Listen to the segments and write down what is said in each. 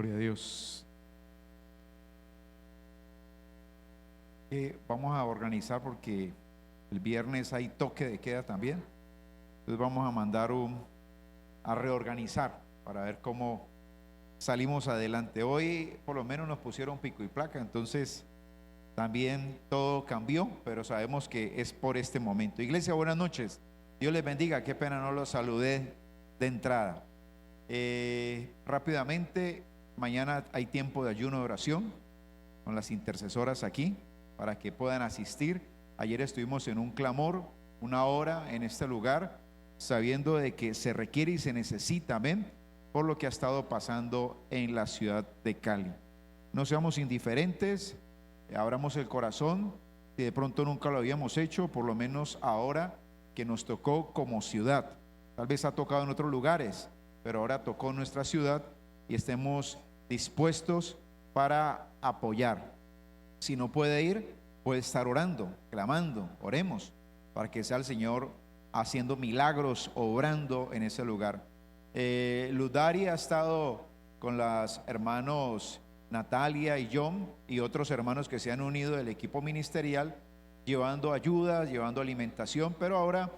Gloria a Dios. Vamos a organizar porque el viernes hay toque de queda también. Entonces vamos a mandar a reorganizar para ver cómo salimos adelante. Hoy por lo menos nos pusieron pico y placa, entonces también todo cambió, pero sabemos que es por este momento. Iglesia, buenas noches. Dios les bendiga. Qué pena no los saludé de entrada. Rápidamente, mañana hay tiempo de ayuno de oración con las intercesoras aquí para que puedan asistir. Ayer estuvimos en un clamor, una hora en este lugar, sabiendo de que se requiere y se necesita, amén, por lo que ha estado pasando en la ciudad de Cali. No seamos indiferentes, abramos el corazón. Si de pronto nunca lo habíamos hecho, por lo menos ahora que nos tocó como ciudad. Tal vez ha tocado en otros lugares, pero ahora tocó nuestra ciudad y estemos dispuestos para apoyar. Si no puede ir, puede estar orando, clamando, oremos para que sea el Señor haciendo milagros, obrando en ese lugar. Luz Dari ha estado con las hermanos Natalia y John y otros hermanos que se han unido del equipo ministerial, llevando ayuda, llevando alimentación, pero ahora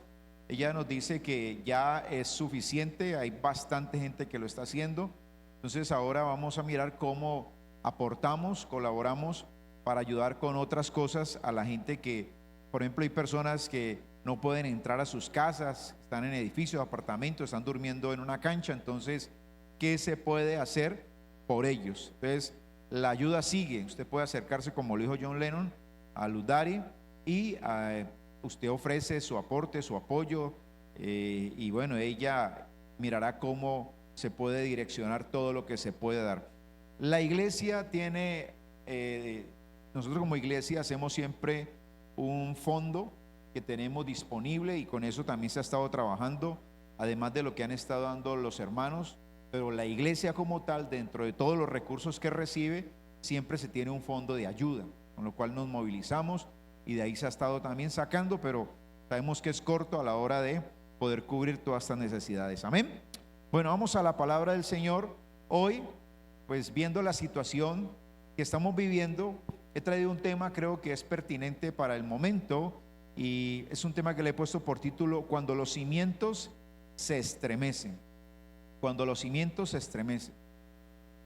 ella nos dice que ya es suficiente, hay bastante gente que lo está haciendo. Entonces ahora vamos a mirar cómo aportamos, colaboramos para ayudar con otras cosas a la gente que, por ejemplo, hay personas que no pueden entrar a sus casas, están en edificios, apartamentos, están durmiendo en una cancha. Entonces, ¿qué se puede hacer por ellos? Entonces, la ayuda sigue. Usted puede acercarse, como lo dijo John Lennon, a Luz Dari y usted ofrece su aporte, su apoyo, y bueno, ella mirará cómo se puede direccionar todo lo que se puede dar. La iglesia tiene, nosotros como iglesia hacemos siempre un fondo que tenemos disponible y con eso también se ha estado trabajando, además de lo que han estado dando los hermanos, pero la iglesia como tal, dentro de todos los recursos que recibe, siempre se tiene un fondo de ayuda, con lo cual nos movilizamos y de ahí se ha estado también sacando, pero sabemos que es corto a la hora de poder cubrir todas estas necesidades. Amén. Bueno, vamos a la palabra del Señor. Hoy, pues viendo la situación que estamos viviendo, he traído un tema, creo que es pertinente para el momento, y es un tema que le he puesto por título: cuando los cimientos se estremecen. Cuando los cimientos se estremecen.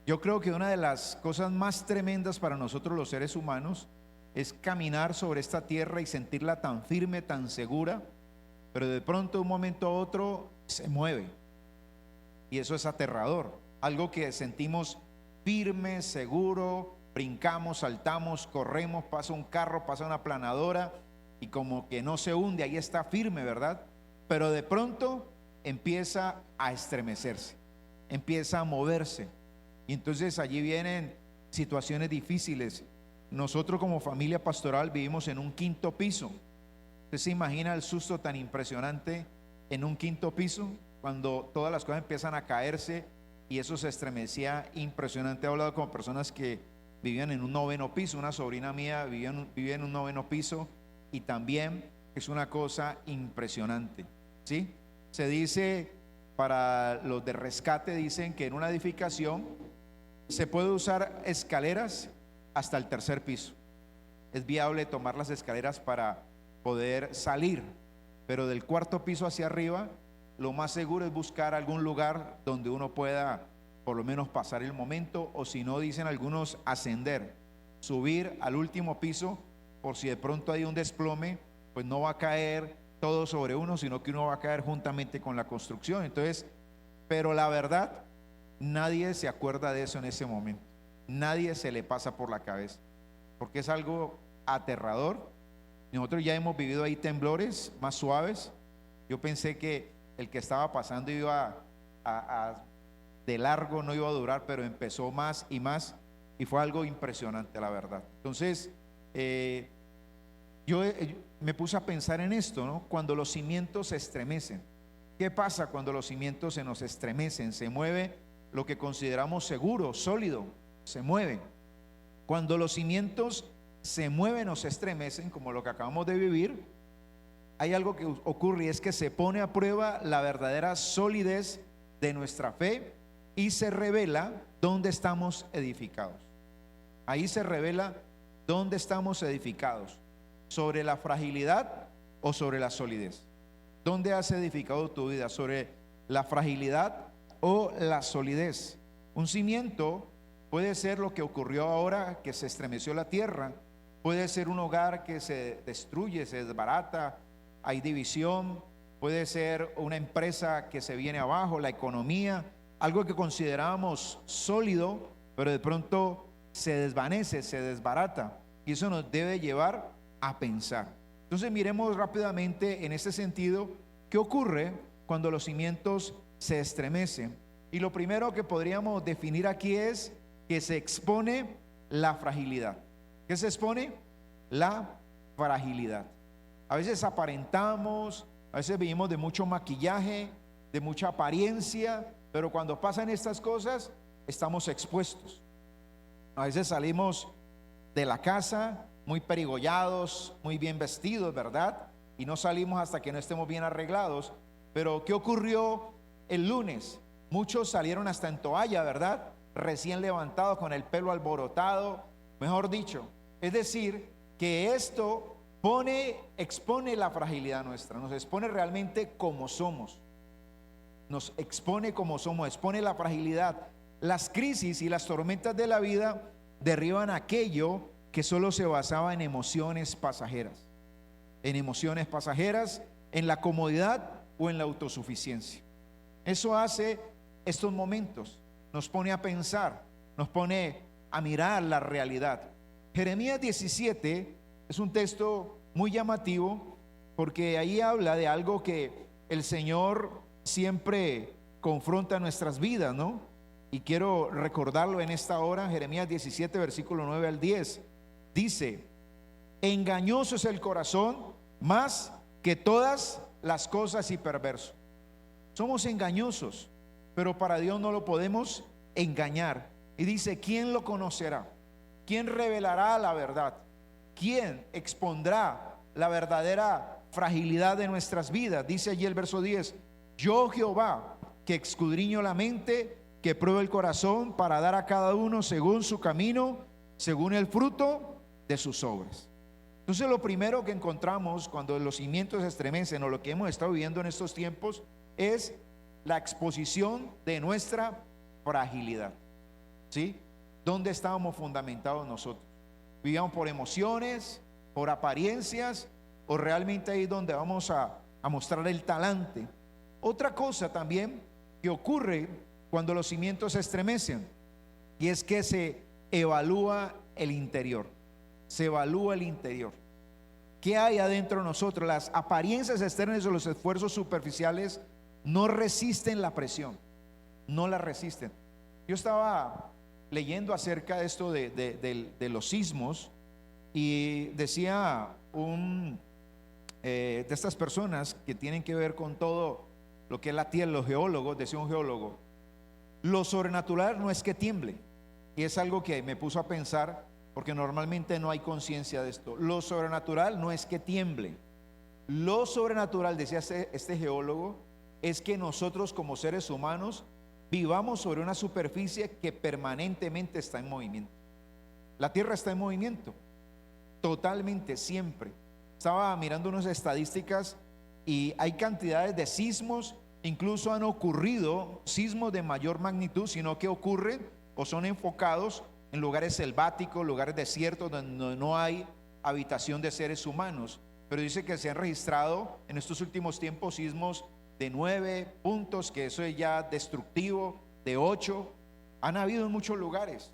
Yo creo que una de las cosas más tremendas para nosotros los seres humanos es caminar sobre esta tierra y sentirla tan firme, tan segura, pero de pronto de un momento a otro se mueve, y eso es aterrador. Algo que sentimos firme, seguro, brincamos, saltamos, corremos, pasa un carro, pasa una planadora y como que no se hunde, ahí está firme, ¿verdad? Pero de pronto empieza a estremecerse, empieza a moverse, y entonces allí vienen situaciones difíciles. Nosotros como familia pastoral vivimos en un quinto piso. ¿Usted se imagina el susto tan impresionante en un quinto piso? Cuando todas las cosas empiezan a caerse y eso se estremecía impresionante. He hablado con personas que vivían en un noveno piso. Una sobrina mía vivía en un noveno piso y también es una cosa impresionante, ¿sí? Se dice, para los de rescate, dicen que en una edificación se puede usar escaleras hasta el tercer piso. Es viable tomar las escaleras para poder salir, pero del cuarto piso hacia arriba, lo más seguro es buscar algún lugar donde uno pueda por lo menos pasar el momento, o si no, dicen algunos, ascender, subir al último piso, por si de pronto hay un desplome, pues no va a caer todo sobre uno, sino que uno va a caer juntamente con la construcción. Entonces, pero la verdad, nadie se acuerda de eso en ese momento. Nadie se le pasa por la cabeza, porque es algo aterrador. Nosotros ya hemos vivido ahí temblores más suaves. Yo pensé que el que estaba pasando iba de largo, no iba a durar, pero empezó más y más, y fue algo impresionante, la verdad. Entonces, yo me puse a pensar en esto, ¿no? Cuando los cimientos se estremecen. ¿Qué pasa cuando los cimientos se nos estremecen? Se mueve lo que consideramos seguro, sólido, se mueve. Cuando los cimientos se mueven o se estremecen, como lo que acabamos de vivir, hay algo que ocurre, y es que se pone a prueba la verdadera solidez de nuestra fe y se revela dónde estamos edificados. Ahí se revela dónde estamos edificados, sobre la fragilidad o sobre la solidez. ¿Dónde has edificado tu vida? ¿Sobre la fragilidad o la solidez? Un cimiento puede ser lo que ocurrió ahora, que se estremeció la tierra. Puede ser un hogar que se destruye, se desbarata, hay división. Puede ser una empresa que se viene abajo, la economía, algo que considerábamos sólido, pero de pronto se desvanece, se desbarata. Y eso nos debe llevar a pensar. Entonces miremos rápidamente en este sentido qué ocurre cuando los cimientos se estremecen. Y lo primero que podríamos definir aquí es que se expone la fragilidad. ¿Qué se expone? La fragilidad. A veces aparentamos, a veces vivimos de mucho maquillaje, de mucha apariencia, pero cuando pasan estas cosas estamos expuestos. A veces salimos de la casa muy perigollados, muy bien vestidos, ¿verdad? Y no salimos hasta que no estemos bien arreglados. Pero ¿qué ocurrió el lunes? Muchos salieron hasta en toalla, ¿verdad? Recién levantados, con el pelo alborotado, mejor dicho. Es decir, que esto expone la fragilidad nuestra, nos expone realmente como somos, nos expone como somos, expone la fragilidad. Las crisis y las tormentas de la vida derriban aquello que solo se basaba en emociones pasajeras, en la comodidad o en la autosuficiencia. Eso hace estos momentos, nos pone a pensar, nos pone a mirar la realidad. Jeremías 17 es un texto muy llamativo porque ahí habla de algo que el Señor siempre confronta nuestras vidas, ¿no? Y quiero recordarlo en esta hora. Jeremías 17, versículo 9 al 10 dice: engañoso es el corazón más que todas las cosas y perverso. Somos engañosos, pero para Dios no lo podemos engañar. Y dice: ¿quién lo conocerá? ¿Quién revelará la verdad? ¿Quién expondrá la verdadera fragilidad de nuestras vidas? Dice allí el verso 10: yo, Jehová, que escudriño la mente, que pruebo el corazón, para dar a cada uno según su camino, según el fruto de sus obras. Entonces, lo primero que encontramos cuando los cimientos se estremecen, o lo que hemos estado viviendo en estos tiempos, es la exposición de nuestra fragilidad. ¿Sí? ¿Dónde estábamos fundamentados nosotros? ¿Vivíamos por emociones, por apariencias, o realmente ahí donde vamos a mostrar el talante? Otra cosa también que ocurre cuando los cimientos se estremecen, y es que se evalúa el interior. Se evalúa el interior. ¿Qué hay adentro de nosotros? Las apariencias externas o los esfuerzos superficiales no resisten la presión, no la resisten. Yo estaba leyendo acerca de esto de los sismos, y decía de estas personas que tienen que ver con todo lo que es la tierra, los geólogos, decía un geólogo: lo sobrenatural no es que tiemble. Y es algo que me puso a pensar, porque normalmente no hay conciencia de esto. Lo sobrenatural no es que tiemble. Lo sobrenatural, decía este geólogo, es que nosotros como seres humanos vivamos sobre una superficie que permanentemente está en movimiento. La tierra está en movimiento, totalmente, siempre. Estaba mirando unas estadísticas y hay cantidades de sismos. Incluso han ocurrido sismos de mayor magnitud, sino que ocurren o son enfocados en lugares selváticos, lugares desiertos, donde no hay habitación de seres humanos. Pero dice que se han registrado en estos últimos tiempos sismos de 9 puntos, que eso es ya destructivo, de 8. Han habido en muchos lugares,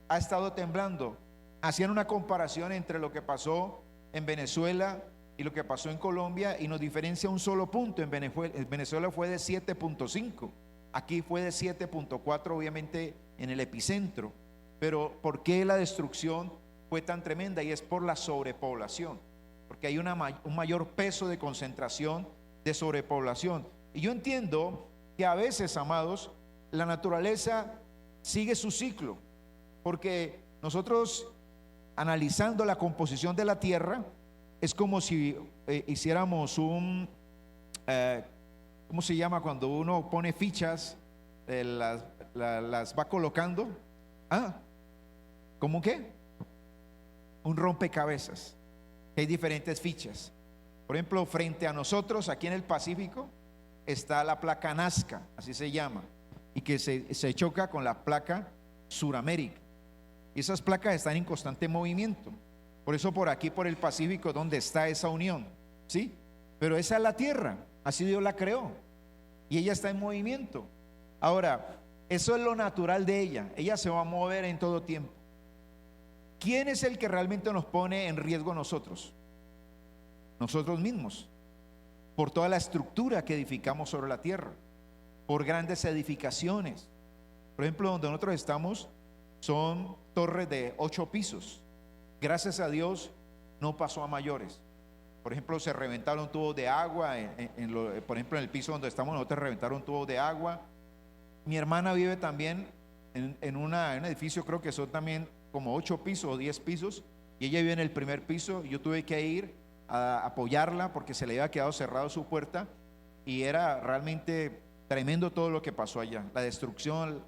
ha estado temblando. Hacían una comparación entre lo que pasó en Venezuela y lo que pasó en Colombia, y nos diferencia un solo punto. En Venezuela fue de 7.5, aquí fue de 7.4, obviamente en el epicentro. Pero ¿por qué la destrucción fue tan tremenda? Y es por la sobrepoblación, porque hay un mayor peso de concentración de sobrepoblación. Y yo entiendo que a veces, amados, la naturaleza sigue su ciclo, porque nosotros, analizando la composición de la tierra, es como si hiciéramos ¿cómo se llama cuando uno pone fichas? las va colocando. Ah, ¿cómo qué? Un rompecabezas. Hay diferentes fichas. Por ejemplo, frente a nosotros, aquí en el Pacífico, está la placa Nazca, así se llama, y que se choca con la placa Suramérica. Y esas placas están en constante movimiento. Por eso por aquí, por el Pacífico, donde está esa unión, ¿sí? Pero esa es la Tierra, así Dios la creó, y ella está en movimiento. Ahora, eso es lo natural de ella. Ella se va a mover en todo tiempo. ¿Quién es el que realmente nos pone en riesgo a nosotros? Nosotros mismos, por toda la estructura que edificamos sobre la tierra, por grandes edificaciones. Por ejemplo, donde nosotros estamos son torres de 8 pisos. Gracias a Dios no pasó a mayores. Por ejemplo, se reventaron tubos de agua, por ejemplo, en el piso donde estamos nosotros reventaron tubos de agua. Mi hermana vive también en un edificio, creo que son también como 8 pisos o 10 pisos, y ella vive en el primer piso. Y yo tuve que ir a apoyarla porque se le había quedado cerrado su puerta, y era realmente tremendo todo lo que pasó allá, la destrucción,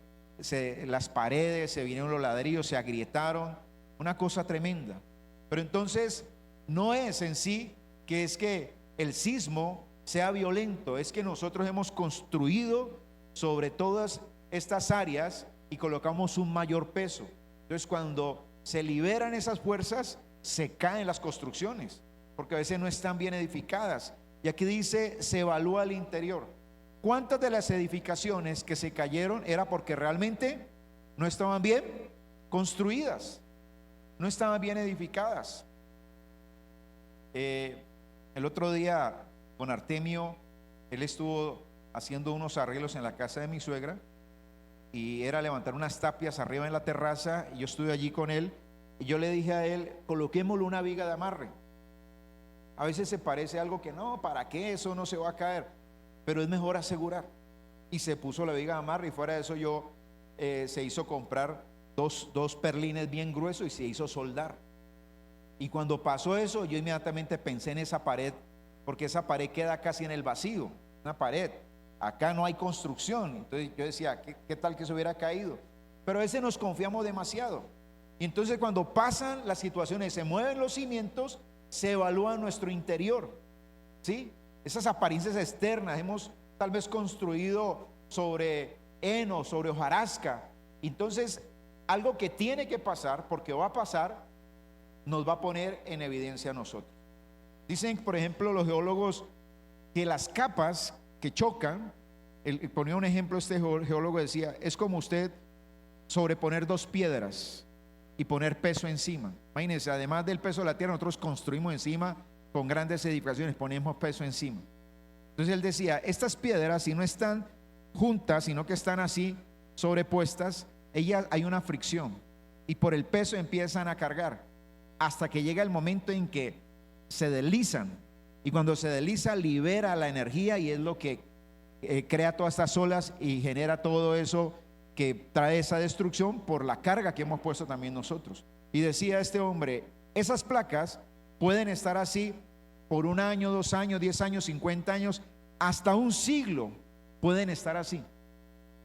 las paredes, se vinieron los ladrillos, se agrietaron, una cosa tremenda. Pero entonces no es en sí que es que el sismo sea violento, es que nosotros hemos construido sobre todas estas áreas y colocamos un mayor peso. Entonces cuando se liberan esas fuerzas, se caen las construcciones, porque a veces no están bien edificadas. Y aquí dice, se evalúa el interior. ¿Cuántas de las edificaciones que se cayeron era porque realmente no estaban bien construidas, no estaban bien edificadas? El otro día con Artemio, él estuvo haciendo unos arreglos en la casa de mi suegra, y era levantar unas tapias arriba en la terraza, y yo estuve allí con él, y yo le dije a él, coloquémosle una viga de amarre. A veces se parece algo que no, ¿para qué? Eso no se va a caer, pero es mejor asegurar. Y se puso la viga de amarre, y fuera de eso se hizo comprar dos perlines bien gruesos y se hizo soldar. Y cuando pasó eso, yo inmediatamente pensé en esa pared, porque esa pared queda casi en el vacío, una pared. Acá no hay construcción. Entonces yo decía, ¿qué tal que se hubiera caído? Pero a veces nos confiamos demasiado. Y entonces cuando pasan las situaciones, se mueven los cimientos, se evalúa nuestro interior, ¿sí? Esas apariencias externas, hemos tal vez construido sobre heno, sobre hojarasca. Entonces algo que tiene que pasar, porque va a pasar, nos va a poner en evidencia a nosotros. Dicen, por ejemplo, los geólogos, que las capas que chocan, ponía un ejemplo, este geólogo decía, es como usted sobreponer 2 piedras y poner peso encima. Imagínense, además del peso de la tierra, nosotros construimos encima con grandes edificaciones, ponemos peso encima. Entonces él decía, estas piedras, si no están juntas, sino que están así sobrepuestas, hay una fricción, y por el peso empiezan a cargar, hasta que llega el momento en que se deslizan. Y cuando se desliza, libera la energía, y es lo que crea todas estas olas y genera todo eso que trae esa destrucción por la carga que hemos puesto también nosotros. Y decía este hombre, esas placas pueden estar así por 1 año, 2 años, 10 años, 50 años, hasta un siglo pueden estar así.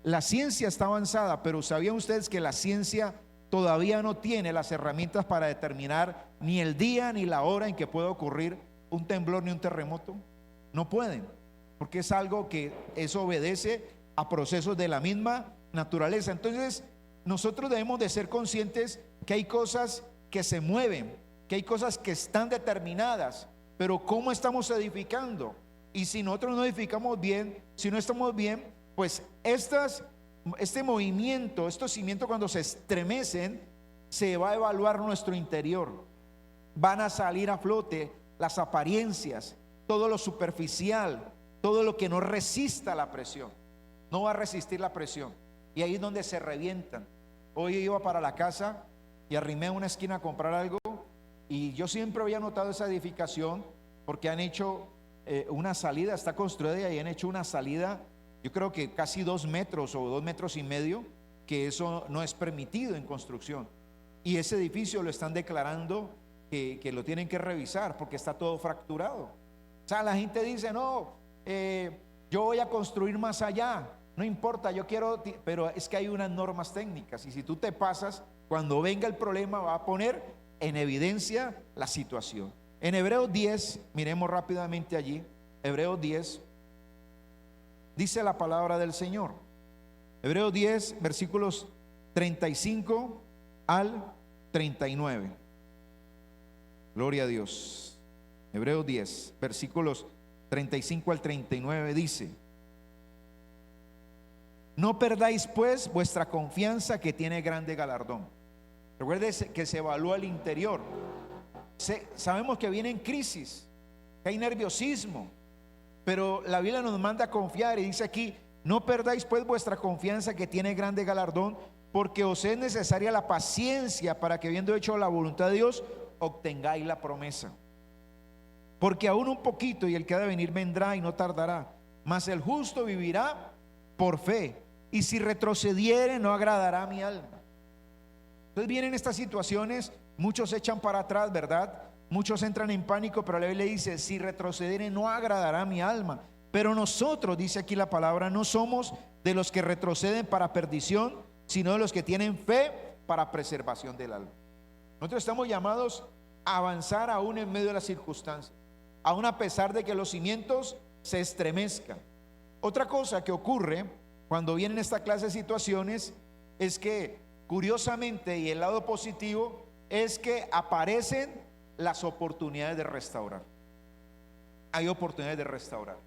La ciencia está avanzada, pero ¿sabían ustedes que la ciencia todavía no tiene las herramientas para determinar ni el día ni la hora en que puede ocurrir un temblor ni un terremoto? No pueden, porque es algo que eso obedece a procesos de la misma naturaleza. Entonces nosotros debemos de ser conscientes que hay cosas que se mueven, que hay cosas que están determinadas, pero ¿cómo estamos edificando? Y si nosotros no edificamos bien, si no estamos bien, pues este movimiento, estos cimientos, cuando se estremecen, se va a evaluar nuestro interior. Van a salir a flote las apariencias, todo lo superficial, todo lo que no resista la presión. No va a resistir la presión, y ahí es donde se revientan. Hoy iba para la casa y arrimé a una esquina a comprar algo, y yo siempre había notado esa edificación, porque han hecho una salida, está construida, y han hecho una salida, yo creo que casi 2 metros o 2,5 metros, que eso no es permitido en construcción. Y ese edificio lo están declarando que lo tienen que revisar porque está todo fracturado. O sea, la gente dice, no, yo voy a construir más allá, No importa, yo quiero, pero es que hay unas normas técnicas y si tú te pasas, cuando venga el problema va a poner en evidencia la situación. En Hebreos 10, miremos rápidamente allí, Hebreos 10, dice la palabra del Señor. Hebreos 10, versículos 35 al 39. Gloria a Dios. Hebreos 10, versículos 35 al 39 dice: no perdáis pues vuestra confianza, que tiene grande galardón. Recuerde que se evalúa el interior. Sabemos que vienen crisis, que hay nerviosismo, pero la Biblia nos manda a confiar y dice aquí: no perdáis pues vuestra confianza, que tiene grande galardón, porque os es necesaria la paciencia, para que, habiendo hecho la voluntad de Dios, obtengáis la promesa. Porque aún un poquito, y el que ha de venir vendrá y no tardará, mas el justo vivirá por fe, y si retrocediere no agradará a mi alma. Entonces vienen estas situaciones, muchos se echan para atrás, ¿verdad? Muchos entran en pánico, pero la Biblia dice: si retrocediere no agradará a mi alma. Pero nosotros, dice aquí la palabra, no somos de los que retroceden para perdición, sino de los que tienen fe para preservación del alma. Nosotros estamos llamados a avanzar aún en medio de las circunstancias, aún a pesar de que los cimientos se estremezcan. Otra cosa que ocurre cuando vienen esta clase de situaciones es que, curiosamente, y el lado positivo es que aparecen las oportunidades de restaurar. Hay oportunidades de restaurar.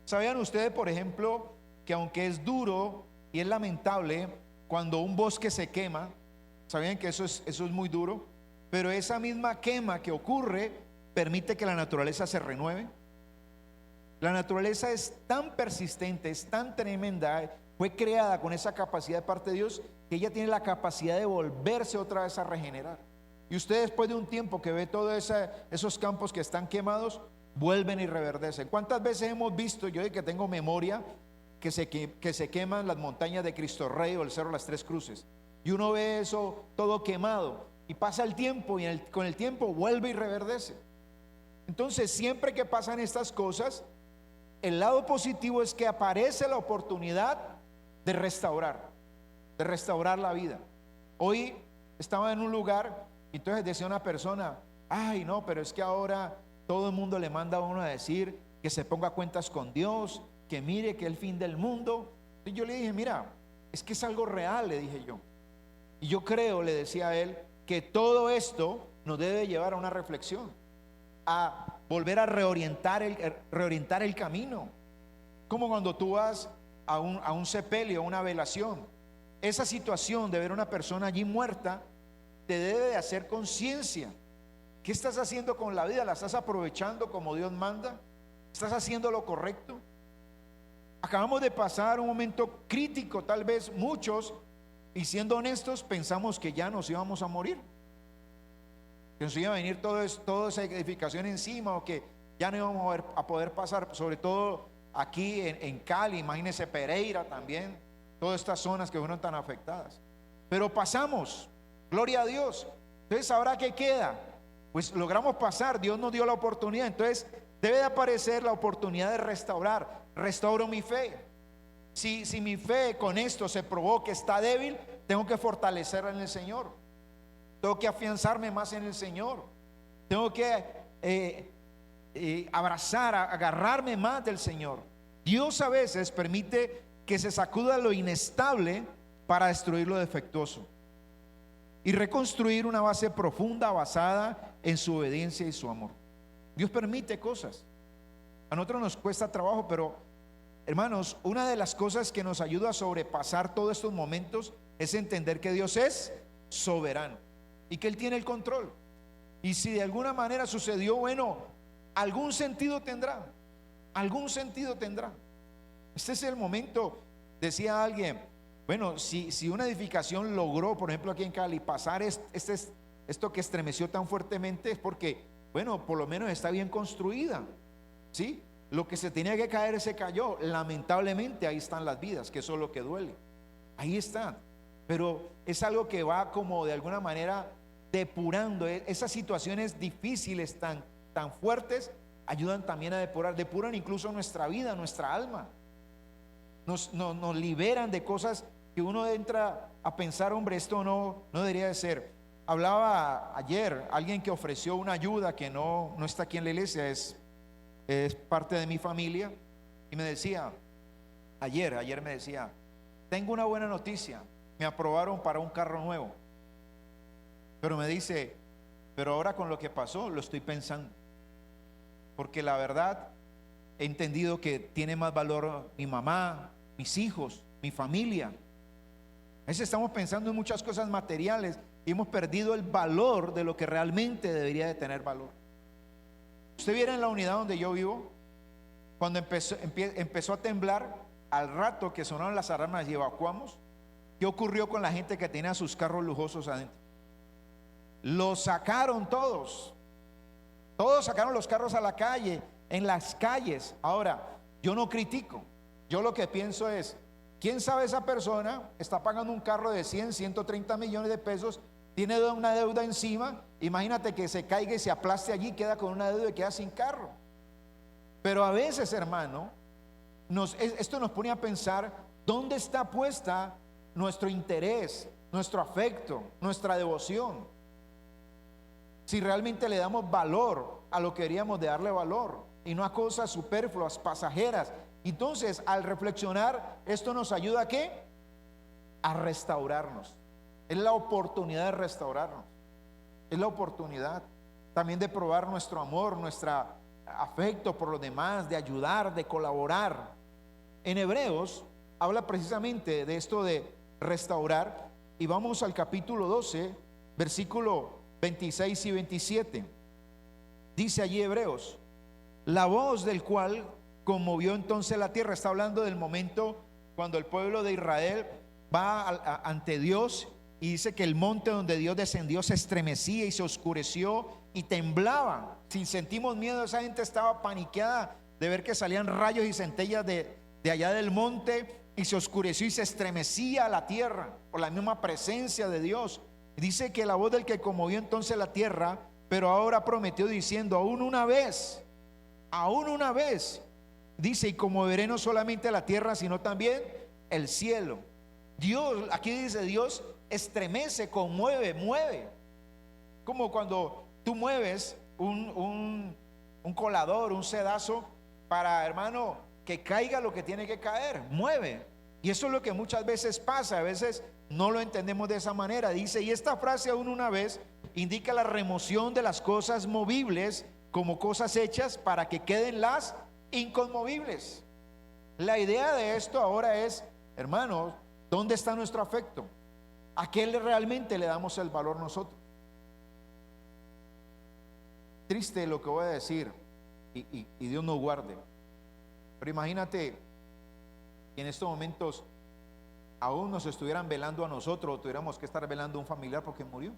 ¿Sabían ustedes, por ejemplo, que aunque es duro y es lamentable cuando un bosque se quema? ¿Sabían que eso es muy duro? Pero esa misma quema que ocurre permite que la naturaleza se renueve. La naturaleza es tan persistente, es tan tremenda, fue creada con esa capacidad de parte de Dios, que ella tiene la capacidad de volverse otra vez a regenerar. Y usted, después de un tiempo que ve todos esos campos que están quemados, vuelven y reverdecen. ¿Cuántas veces hemos visto, yo de que tengo memoria, que se queman las montañas de Cristo Rey o el Cerro de las Tres Cruces? Y uno ve eso todo quemado, y pasa el tiempo, y con el tiempo vuelve y reverdece. Entonces, siempre que pasan estas cosas, el lado positivo es que aparece la oportunidad de restaurar la vida. Hoy estaba en un lugar y entonces decía una persona: ay, no, pero es que ahora todo el mundo le manda a uno a decir que se ponga a cuentas con Dios, que mire que es el fin del mundo. Y yo le dije: mira, es que es algo real, le dije yo. Y yo creo, le decía a él, que todo esto nos debe llevar a una reflexión, a volver a reorientar el camino. Como cuando tú vas a un sepelio, a una velación, esa situación de ver a una persona allí muerta te debe de hacer conciencia. ¿Qué estás haciendo con la vida? ¿La estás aprovechando como Dios manda? ¿Estás haciendo lo correcto? Acabamos de pasar un momento crítico, tal vez muchos, y siendo honestos, pensamos que ya nos íbamos a morir, que nos iba a venir toda esa edificación encima, o que ya no íbamos a poder pasar, sobre todo aquí en Cali, imagínense Pereira también, todas estas zonas que fueron tan afectadas. Pero pasamos, gloria a Dios. Entonces, ¿ahora qué queda? Pues logramos pasar, Dios nos dio la oportunidad. Entonces debe de aparecer la oportunidad de restaurar. Restauro mi fe. Si mi fe con esto se probó que está débil, tengo que fortalecerla en el Señor. Tengo que afianzarme más en el Señor. Tengo que abrazar, agarrarme más del Señor. Dios a veces permite que se sacuda lo inestable para destruir lo defectuoso y reconstruir una base profunda basada en su obediencia y su amor. Dios permite cosas. A nosotros nos cuesta trabajo, pero hermanos, una de las cosas que nos ayuda a sobrepasar todos estos momentos es entender que Dios es soberano y que Él tiene el control. Y si de alguna manera sucedió, bueno, algún sentido tendrá. Algún sentido tendrá. Este es el momento, decía alguien, bueno, si una edificación logró, por ejemplo aquí en Cali, pasar esto que estremeció tan fuertemente, es porque, bueno, por lo menos está bien construida, ¿sí? Lo que se tenía que caer se cayó. Lamentablemente ahí están las vidas, que eso es lo que duele. Ahí están. Pero es algo que va como de alguna manera depurando. Esas situaciones difíciles tan fuertes ayudan también a depurar incluso nuestra vida, nuestra alma. nos liberan de cosas que uno entra a pensar, hombre, esto no debería de ser. Hablaba ayer alguien que ofreció una ayuda que no está aquí en la iglesia, es parte de mi familia, y me decía, ayer me decía, tengo una buena noticia, me aprobaron para un carro nuevo, pero me dice, pero ahora con lo que pasó lo estoy pensando, porque la verdad he entendido que tiene más valor mi mamá, mis hijos, mi familia. A veces estamos pensando en muchas cosas materiales y hemos perdido el valor de lo que realmente debería de tener valor. Usted viera en la unidad donde yo vivo, cuando empezó a temblar, al rato que sonaron las alarmas y evacuamos, ¿qué ocurrió con la gente que tenía sus carros lujosos adentro? Los sacaron todos sacaron los carros a la calle, en las calles. Ahora, yo no critico, yo lo que pienso es, ¿quién sabe esa persona está pagando un carro de 100, 130 millones de pesos, tiene una deuda encima? Imagínate que se caiga y se aplaste allí, queda con una deuda y queda sin carro. Pero a veces, hermano, esto nos pone a pensar, ¿dónde está puesta nuestro interés, nuestro afecto, nuestra devoción? Si realmente le damos valor a lo que deberíamos de darle valor y no a cosas superfluas, pasajeras. Entonces, al reflexionar, esto nos ayuda ¿a qué? A restaurarnos. Es la oportunidad de restaurarnos. Es la oportunidad también de probar nuestro amor, nuestro afecto por los demás, de ayudar, de colaborar. En Hebreos habla precisamente de esto de restaurar, y vamos al capítulo 12, versículo 26 y 27. Dice allí Hebreos, la voz del cual conmovió entonces la tierra. Está hablando del momento cuando el pueblo de Israel va ante Dios, y dice que el monte donde Dios descendió se estremecía y se oscureció y temblaba. Si sentimos miedo, esa gente estaba paniqueada de ver que salían rayos y centellas de allá del monte, y se oscureció y se estremecía la tierra por la misma presencia de Dios. Dice que la voz del que conmovió entonces la tierra, pero ahora prometió diciendo, aún una vez, dice, y conmoveré no solamente la tierra, sino también el cielo. Dios, aquí dice, Dios estremece, conmueve, mueve. Como cuando tú mueves un colador, un sedazo, para, hermano, que caiga lo que tiene que caer, mueve. Y eso es lo que muchas veces pasa, a veces no lo entendemos de esa manera. Dice, y esta frase aún una vez indica la remoción de las cosas movibles como cosas hechas para que queden las inconmovibles. La idea de esto ahora es, hermanos, ¿dónde está nuestro afecto? ¿A qué realmente le damos el valor nosotros? Triste lo que voy a decir, y Dios nos guarde, pero imagínate que en estos momentos aún nos estuvieran velando a nosotros, o tuviéramos que estar velando a un familiar porque murió.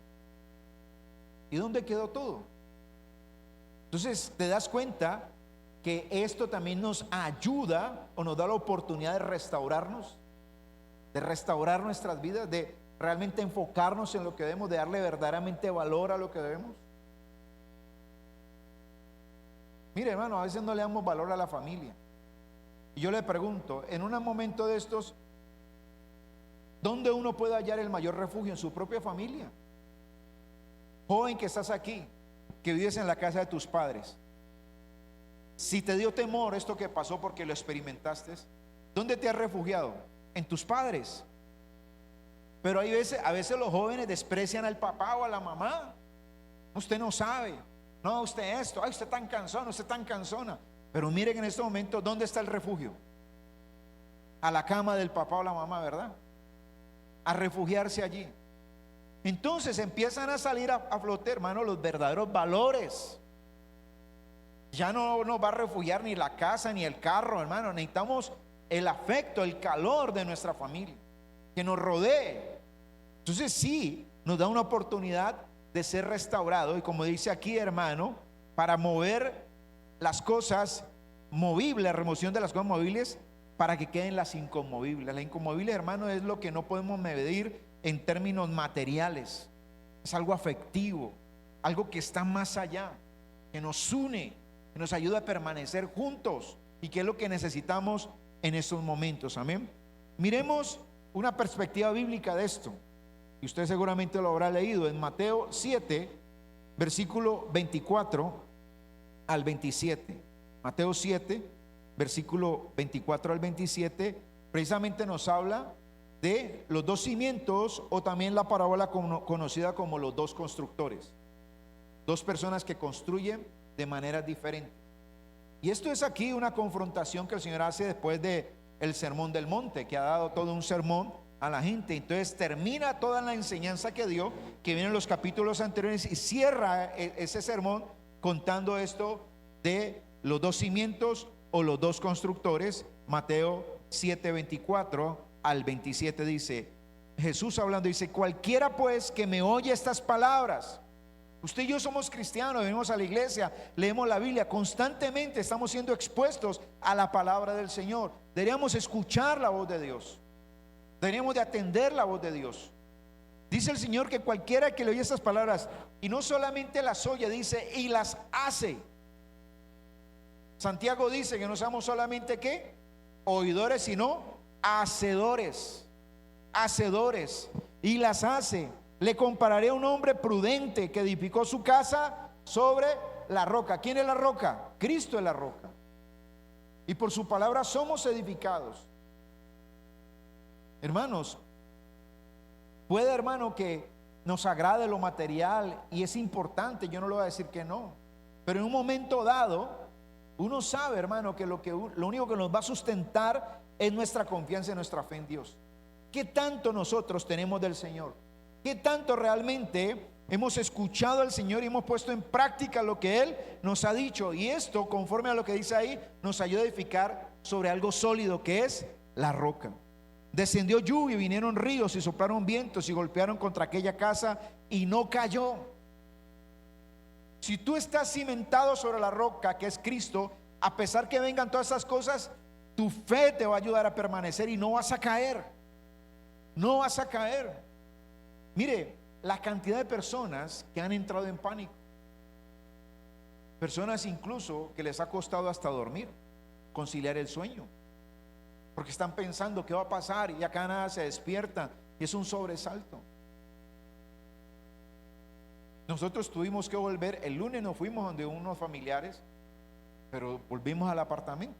¿Y dónde quedó todo? Entonces te das cuenta que esto también nos ayuda, o nos da la oportunidad de restaurarnos, de restaurar nuestras vidas, de realmente enfocarnos en lo que debemos, de darle verdaderamente valor a lo que debemos. Mire, hermano, a veces no le damos valor a la familia. Y yo le pregunto, en un momento de estos, ¿dónde uno puede hallar el mayor refugio? En su propia familia. Joven que estás aquí, que vives en la casa de tus padres, si te dio temor esto que pasó porque lo experimentaste, ¿dónde te has refugiado? En tus padres. Pero a veces los jóvenes desprecian al papá o a la mamá. Usted no sabe, no, usted esto, ay, usted tan cansón, usted tan cansona. Pero miren en este momento, ¿dónde está el refugio? A la cama del papá o la mamá, ¿verdad? A refugiarse allí. Entonces empiezan a salir a flote, hermano, los verdaderos valores. Ya no nos va a refugiar ni la casa ni el carro, hermano. Necesitamos el afecto, el calor de nuestra familia, que nos rodee. Entonces sí, nos da una oportunidad de ser restaurado. Y como dice aquí, hermano, para mover las cosas movibles, la remoción de las cosas movibles, para que queden las inconmovibles. La inconmovible, hermano, es lo que no podemos medir en términos materiales. Es algo afectivo, algo que está más allá, que nos une, que nos ayuda a permanecer juntos, y que es lo que necesitamos en estos momentos. Amén. Miremos una perspectiva bíblica de esto, y usted seguramente lo habrá leído en Mateo 7, versículo 24 al 27. Mateo 7, versículo 24 al 27, precisamente nos habla de los dos cimientos, o también la parábola conocida como los dos constructores, dos personas que construyen de maneras diferentes. Y esto es aquí una confrontación que el Señor hace después de el sermón del monte, que ha dado todo un sermón a la gente. Entonces termina toda la enseñanza que dio, que viene en los capítulos anteriores, y cierra ese sermón contando esto de los dos cimientos o los dos constructores. Mateo 7, 24 al 27 dice, Jesús hablando, dice: cualquiera pues que me oye estas palabras. Usted y yo somos cristianos, venimos a la iglesia, leemos la Biblia, constantemente estamos siendo expuestos a la palabra del Señor. Deberíamos escuchar la voz de Dios, deberíamos de atender la voz de Dios. Dice el Señor que cualquiera que le oye estas palabras, y no solamente las oye, dice, y las hace. Santiago dice que no seamos solamente ¿qué? Oidores, sino hacedores, hacedores, y las hace. Le compararé a un hombre prudente que edificó su casa sobre la roca. ¿Quién es la roca? Cristo es la roca, y por su palabra somos edificados. Hermanos, puede, hermano, que nos agrade lo material, y es importante, yo no le voy a decir que no, pero en un momento dado uno sabe, hermano, que lo único que nos va a sustentar es nuestra confianza y nuestra fe en Dios. ¿Qué tanto nosotros tenemos del Señor? ¿Qué tanto realmente hemos escuchado al Señor y hemos puesto en práctica lo que Él nos ha dicho? Y esto, conforme a lo que dice ahí, nos ayuda a edificar sobre algo sólido, que es la roca. Descendió lluvia y vinieron ríos y soplaron vientos y golpearon contra aquella casa y no cayó. Si tú estás cimentado sobre la roca que es Cristo, a pesar que vengan todas esas cosas, tu fe te va a ayudar a permanecer y no vas a caer. No vas a caer. Mire la cantidad de personas que han entrado en pánico, personas incluso que les ha costado hasta dormir, conciliar el sueño, porque están pensando qué va a pasar, y acá nada se despierta, y es un sobresalto. Nosotros tuvimos que volver, el lunes nos fuimos donde unos familiares, pero volvimos al apartamento,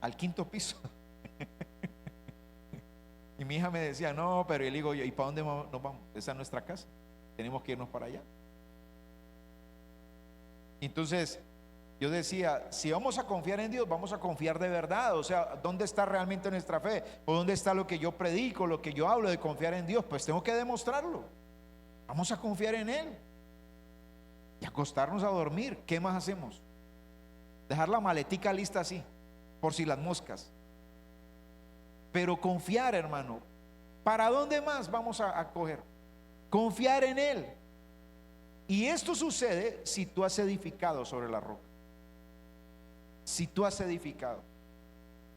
al 5.º piso. Y mi hija me decía, no, pero yo le digo, ¿y para dónde nos vamos? Esa es nuestra casa, tenemos que irnos para allá. Entonces yo decía, si vamos a confiar en Dios, vamos a confiar de verdad. O sea, ¿dónde está realmente nuestra fe? ¿O dónde está lo que yo predico, lo que yo hablo de confiar en Dios? Pues tengo que demostrarlo. Vamos a confiar en Él y acostarnos a dormir. ¿Qué más hacemos? Dejar la maletica lista así, por si las moscas. Pero confiar, hermano, ¿para dónde más vamos a coger? Confiar en Él. Y esto sucede si tú has edificado sobre la roca. Si tú has edificado.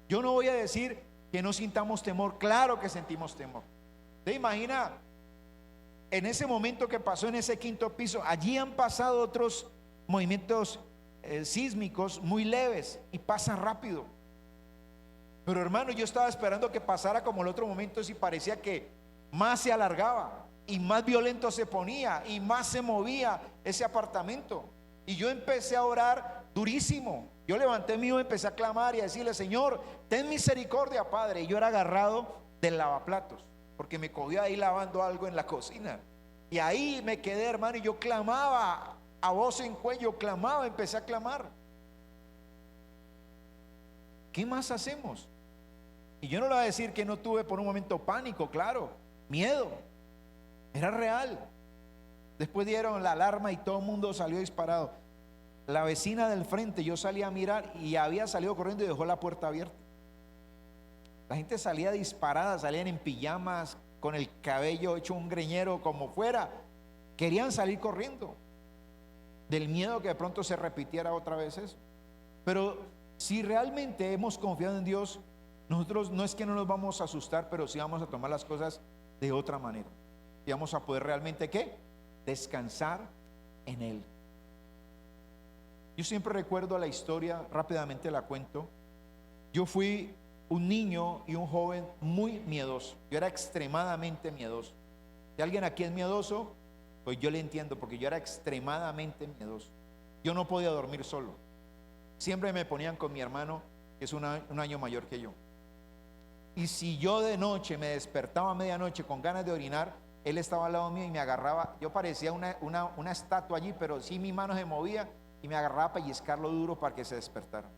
Yo no voy a decir que no sintamos temor. Claro que sentimos temor. ¿Te imaginas? En ese momento que pasó en ese 5.º piso, allí han pasado otros movimientos sísmicos muy leves y pasan rápido. Pero hermano, yo estaba esperando que pasara como el otro momento, y parecía que más se alargaba y más violento se ponía y más se movía ese apartamento. Y yo empecé a orar durísimo. Yo levanté mi voz, empecé a clamar y a decirle: Señor, ten misericordia, Padre. Y yo era agarrado del lavaplatos, porque me cogió ahí lavando algo en la cocina. Y ahí me quedé, hermano, y yo clamaba a voz en cuello, clamaba, empecé a clamar. ¿Qué más hacemos? Y yo no le voy a decir que no tuve por un momento pánico, claro, miedo, era real. Después dieron la alarma y todo el mundo salió disparado. La vecina del frente, yo salí a mirar y había salido corriendo y dejó la puerta abierta. La gente salía disparada, salían en pijamas, con el cabello hecho un greñero como fuera. Querían salir corriendo del miedo que de pronto se repitiera otra vez eso. Pero si realmente hemos confiado en Dios, nosotros no es que no nos vamos a asustar, pero sí vamos a tomar las cosas de otra manera. Y vamos a poder realmente ¿qué? Descansar en Él. Yo siempre recuerdo la historia, rápidamente la cuento. Yo fui un niño y un joven muy miedoso. Yo era extremadamente miedoso. Si alguien aquí es miedoso, pues yo le entiendo, porque yo era extremadamente miedoso. Yo no podía dormir solo. Siempre me ponían con mi hermano, que es un año mayor que yo. Y si yo de noche me despertaba a medianoche con ganas de orinar, él estaba al lado mío y me agarraba. Yo parecía una estatua allí, pero sí mi mano se movía y me agarraba a pellizcarlo duro para que se despertara.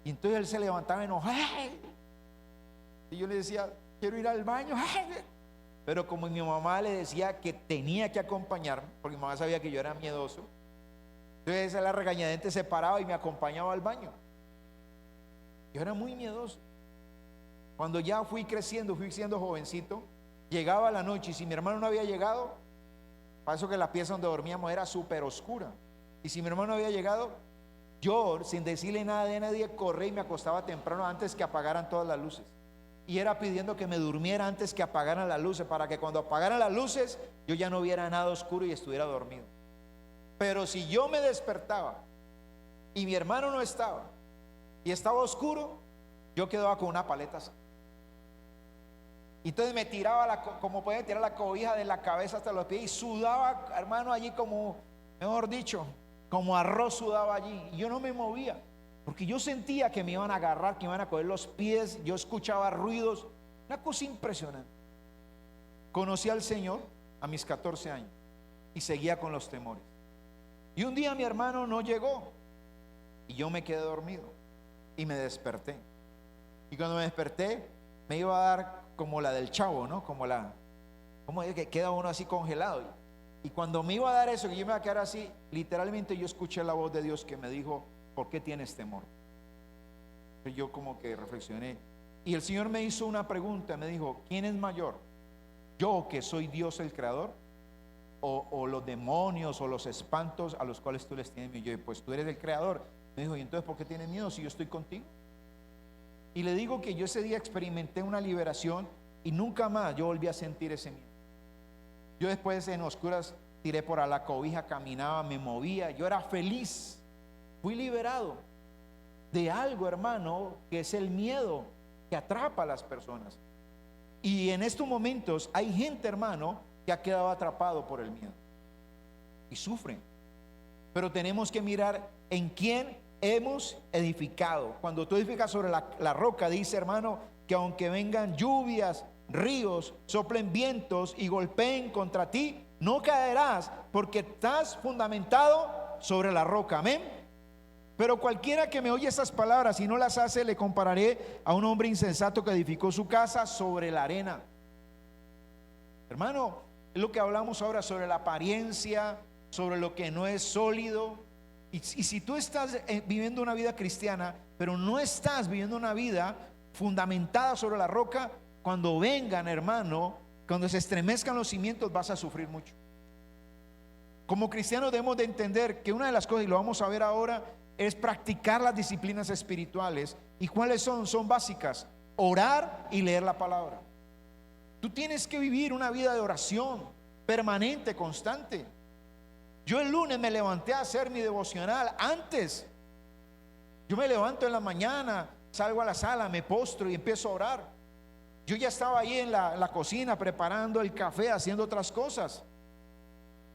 Y entonces él se levantaba enojado. Y yo le decía, quiero ir al baño. Pero como mi mamá le decía que tenía que acompañarme, porque mi mamá sabía que yo era miedoso, entonces a la regañadiente se paraba y me acompañaba al baño. Yo era muy miedoso. Cuando ya fui creciendo, fui siendo jovencito, llegaba la noche y si mi hermano no había llegado, para eso que la pieza donde dormíamos era súper oscura, y si mi hermano no había llegado, yo sin decirle nada de nadie corrí y me acostaba temprano antes que apagaran todas las luces, y era pidiendo que me durmiera antes que apagaran las luces, para que cuando apagaran las luces yo ya no viera nada oscuro y estuviera dormido. Pero si yo me despertaba y mi hermano no estaba y estaba oscuro, yo quedaba con una paleta así. Entonces me tiraba como pueden tirar la cobija de la cabeza hasta los pies, y sudaba, hermano, allí como, mejor dicho, como arroz sudaba allí. Y yo no me movía, porque yo sentía que me iban a agarrar, que me iban a coger los pies. Yo escuchaba ruidos, una cosa impresionante. Conocí al Señor a mis 14 años y seguía con los temores. Y un día mi hermano no llegó y yo me quedé dormido y me desperté. Y cuando me desperté me iba a dar como la del Chavo, ¿no? Como es que queda uno así congelado. Y cuando me iba a dar eso, que yo me iba a quedar así, literalmente yo escuché la voz de Dios que me dijo, ¿por qué tienes temor? Y yo como que reflexioné. Y el Señor me hizo una pregunta, me dijo, ¿quién es mayor? ¿Yo, que soy Dios el creador? O los demonios o los espantos a los cuales tú les tienes miedo. Yo, pues tú eres el creador. Me dijo, ¿y entonces por qué tienes miedo si yo estoy contigo? Y le digo que yo ese día experimenté una liberación y nunca más yo volví a sentir ese miedo. Yo después en oscuras tiré por a la cobija, caminaba, me movía, yo era feliz. Fui liberado de algo, hermano, que es el miedo que atrapa a las personas. Y en estos momentos hay gente, hermano, que ha quedado atrapado por el miedo y sufren. Pero tenemos que mirar en quién hemos edificado. Cuando tú edificas sobre la roca, dice, hermano, que aunque vengan lluvias, ríos, soplen vientos y golpeen contra ti, no caerás, porque estás fundamentado sobre la roca. Amén. Pero cualquiera que me oye estas palabras y no las hace, le compararé a un hombre insensato que edificó su casa sobre la arena. Hermano, es lo que hablamos ahora sobre la apariencia, sobre lo que no es sólido. Y si tú estás viviendo una vida cristiana, pero no estás viviendo una vida fundamentada sobre la roca, cuando vengan, hermano, cuando se estremezcan los cimientos, vas a sufrir mucho. Como cristianos debemos de entender que una de las cosas, y lo vamos a ver ahora, es practicar las disciplinas espirituales. ¿Y cuáles son? Son básicas: orar y leer la palabra. Tú tienes que vivir una vida de oración permanente, constante. Yo el lunes me levanté a hacer mi devocional. Antes, yo me levanto en la mañana, salgo a la sala, me postro y empiezo a orar. Yo ya estaba ahí en la cocina preparando el café, haciendo otras cosas,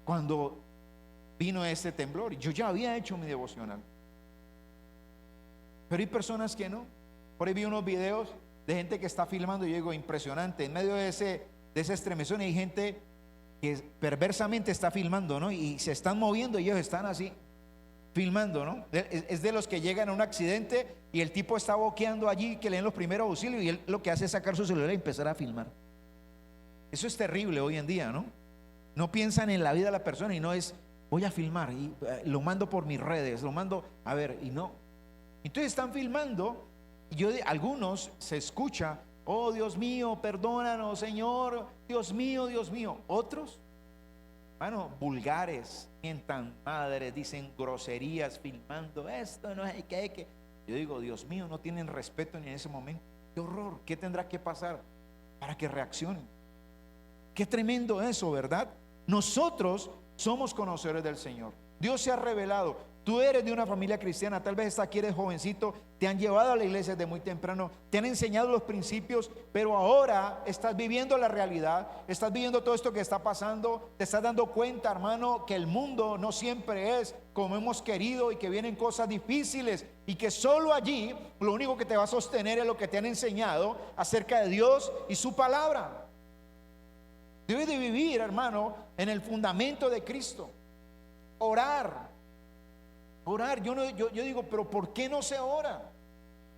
cuando vino este temblor. Y yo ya había hecho mi devocional. Pero hay personas que no. Por ahí vi unos videos de gente que está filmando y yo digo, impresionante. En medio de esa estremección hay gente que perversamente está filmando, ¿no? Y se están moviendo y ellos están así filmando, ¿no? Es de los que llegan a un accidente y el tipo está boqueando allí, que leen los primeros auxilios, y él lo que hace es sacar su celular y empezar a filmar. Eso es terrible hoy en día, ¿no? No piensan en la vida de la persona y no es, voy a filmar y lo mando por mis redes, lo mando, a ver, y no. Entonces están filmando y algunos se escucha, oh Dios mío, perdónanos Señor, Dios mío, Dios mío. Otros, bueno, vulgares, mientan madres, dicen groserías filmando esto, no hay que. Yo digo, Dios mío, no tienen respeto ni en ese momento. Qué horror, ¿qué tendrá que pasar para que reaccionen? Qué tremendo eso, ¿verdad? Nosotros somos conocedores del Señor. Dios se ha revelado. Tú eres de una familia cristiana, tal vez aquí eres jovencito, te han llevado a la iglesia desde muy temprano, te han enseñado los principios, pero ahora estás viviendo la realidad, estás viviendo todo esto que está pasando, te estás dando cuenta, hermano, que el mundo no siempre es como hemos querido y que vienen cosas difíciles y que solo allí lo único que te va a sostener es lo que te han enseñado acerca de Dios y su palabra. Debes de vivir, hermano, en el fundamento de Cristo. Orar. Yo digo, pero ¿por qué no se ora?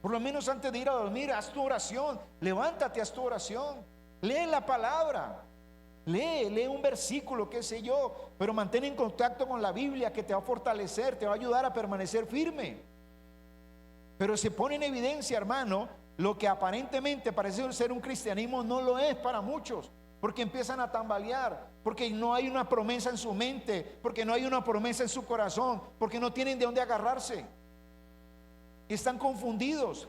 Por lo menos antes de ir a dormir, haz tu oración. Levántate, haz tu oración. Lee la palabra. Lee un versículo, qué sé yo. Pero mantén en contacto con la Biblia, que te va a fortalecer, te va a ayudar a permanecer firme. Pero se pone en evidencia, hermano, lo que aparentemente parece ser un cristianismo no lo es para muchos. Porque empiezan a tambalear, porque no hay una promesa en su mente, porque no hay una promesa en su corazón, porque no tienen de dónde agarrarse. Y están confundidos.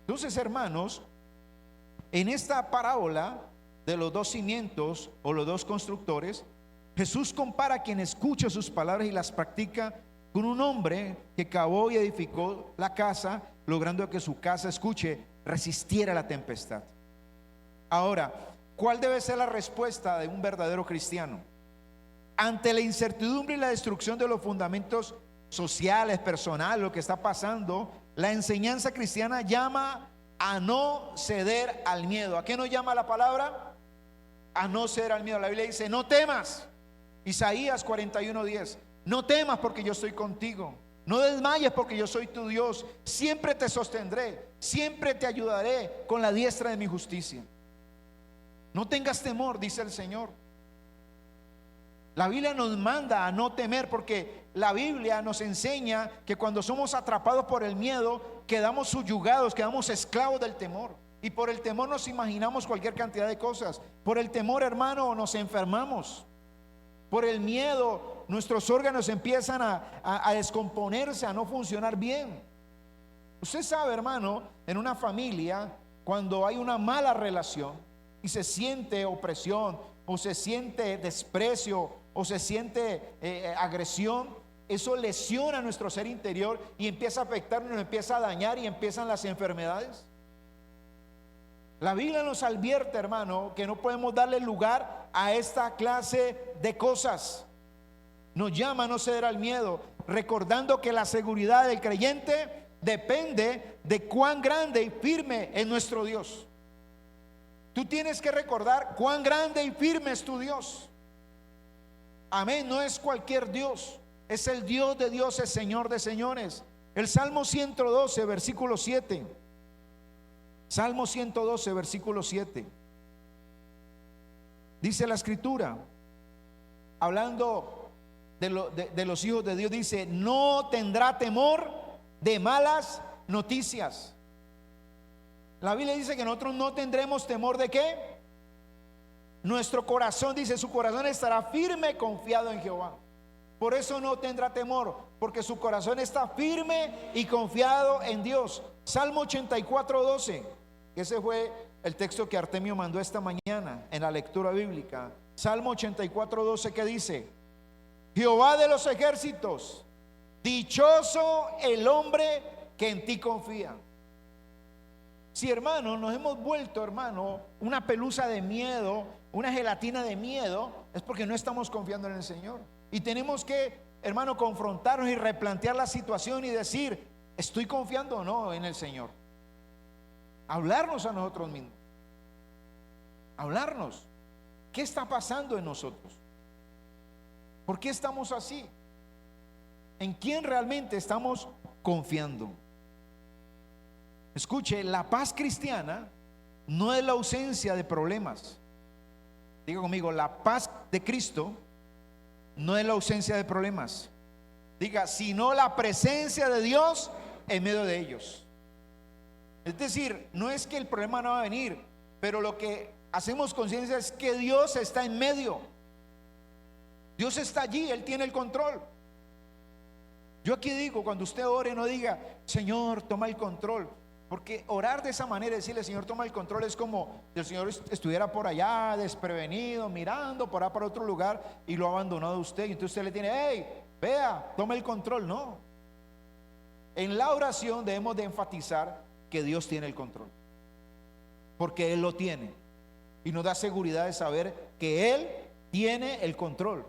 Entonces, hermanos, en esta parábola de los dos cimientos o los dos constructores, Jesús compara a quien escucha sus palabras y las practica con un hombre que cavó y edificó la casa, logrando que su casa, escuche, resistiera la tempestad. Ahora, ¿cuál debe ser la respuesta de un verdadero cristiano? Ante la incertidumbre y la destrucción de los fundamentos sociales, personales, lo que está pasando, la enseñanza cristiana llama a no ceder al miedo. ¿A qué nos llama la palabra? A no ceder al miedo. La Biblia dice, no temas. Isaías 41:10. No temas porque yo estoy contigo. No desmayes porque yo soy tu Dios. Siempre te sostendré, siempre te ayudaré con la diestra de mi justicia. No tengas temor, dice el Señor. La Biblia nos manda a no temer, porque la Biblia nos enseña que cuando somos atrapados por el miedo, quedamos subyugados, quedamos esclavos del temor. Y por el temor nos imaginamos cualquier cantidad de cosas. Por el temor, hermano, nos enfermamos. Por el miedo, nuestros órganos empiezan a descomponerse, a no funcionar bien. Usted sabe, hermano, en una familia, cuando hay una mala relación y se siente opresión, o se siente desprecio, o se siente agresión, eso lesiona nuestro ser interior y empieza a afectarnos, nos empieza a dañar y empiezan las enfermedades. La Biblia nos advierte, hermano, que no podemos darle lugar a esta clase de cosas. Nos llama a no ceder al miedo, recordando que la seguridad del creyente depende de cuán grande y firme es nuestro Dios. Tú tienes que recordar cuán grande y firme es tu Dios. Amén, no es cualquier Dios, es el Dios de dioses, Señor de señores. El Salmo 112, versículo 7. Salmo 112, versículo 7. Dice la escritura, hablando de los hijos de Dios, dice, no tendrá temor de malas noticias. La Biblia dice que nosotros no tendremos temor de ¿qué? Nuestro corazón, dice, su corazón estará firme, confiado en Jehová. Por eso no tendrá temor, porque su corazón está firme y confiado en Dios. Salmo 84:12. Ese fue el texto que Artemio mandó esta mañana en la lectura bíblica. Salmo 84:12, que dice: Jehová de los ejércitos, dichoso el hombre que en ti confía. Si, hermano, nos hemos vuelto, hermano, una pelusa de miedo, una gelatina de miedo, es porque no estamos confiando en el Señor. Y tenemos que, hermano, confrontarnos y replantear la situación y decir, ¿estoy confiando o no en el Señor? Hablarnos a nosotros mismos. Hablarnos. ¿Qué está pasando en nosotros? ¿Por qué estamos así? ¿En quién realmente estamos confiando? Escuche, la paz cristiana no es la ausencia de problemas. Diga conmigo, la paz de Cristo no es la ausencia de problemas. Diga, sino la presencia de Dios en medio de ellos. Es decir, no es que el problema no va a venir, pero lo que hacemos conciencia es que Dios está en medio. Dios está allí, Él tiene el control. Yo aquí digo, cuando usted ore, no diga, Señor, toma el control. Porque orar de esa manera, decirle, Señor, toma el control, es como si el Señor estuviera por allá, desprevenido, mirando por allá para otro lugar y lo ha abandonado a usted. Y entonces usted le tiene, hey, vea, tome el control. No. En la oración debemos de enfatizar que Dios tiene el control, porque Él lo tiene, y nos da seguridad de saber que Él tiene el control.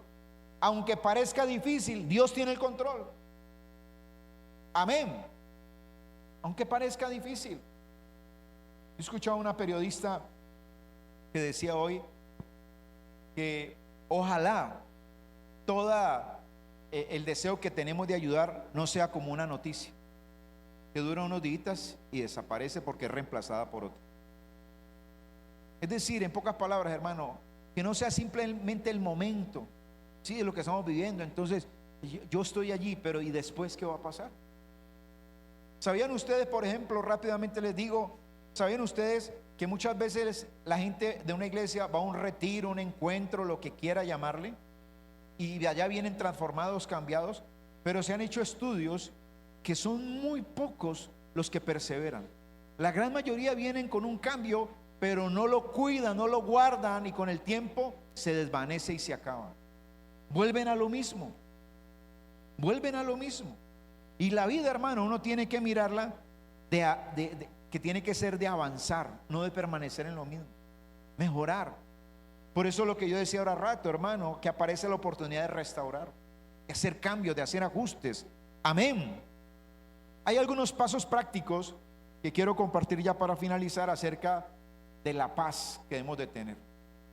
Aunque parezca difícil, Dios tiene el control. Amén. Aunque parezca difícil. He escuchado a una periodista que decía hoy que ojalá toda el deseo que tenemos de ayudar no sea como una noticia que dura unos días y desaparece porque es reemplazada por otra. Es decir, en pocas palabras, hermano, que no sea simplemente el momento, sí, de lo que estamos viviendo. Entonces, yo estoy allí, pero ¿y después qué va a pasar? ¿Sabían ustedes, por ejemplo, rápidamente les digo, ¿sabían ustedes que muchas veces la gente de una iglesia va a un retiro, un encuentro, lo que quiera llamarle, y de allá vienen transformados, cambiados? Pero se han hecho estudios que son muy pocos los que perseveran. La gran mayoría vienen con un cambio, pero no lo cuidan, no lo guardan, y con el tiempo se desvanece y se acaba. Vuelven a lo mismo. Vuelven a lo mismo. Y la vida, hermano, uno tiene que mirarla que tiene que ser de avanzar, no de permanecer en lo mismo, mejorar. Por eso lo que yo decía ahora rato, hermano, que aparece la oportunidad de restaurar, de hacer cambios, de hacer ajustes. Amén. Hay algunos pasos prácticos que quiero compartir ya para finalizar acerca de la paz que debemos de tener,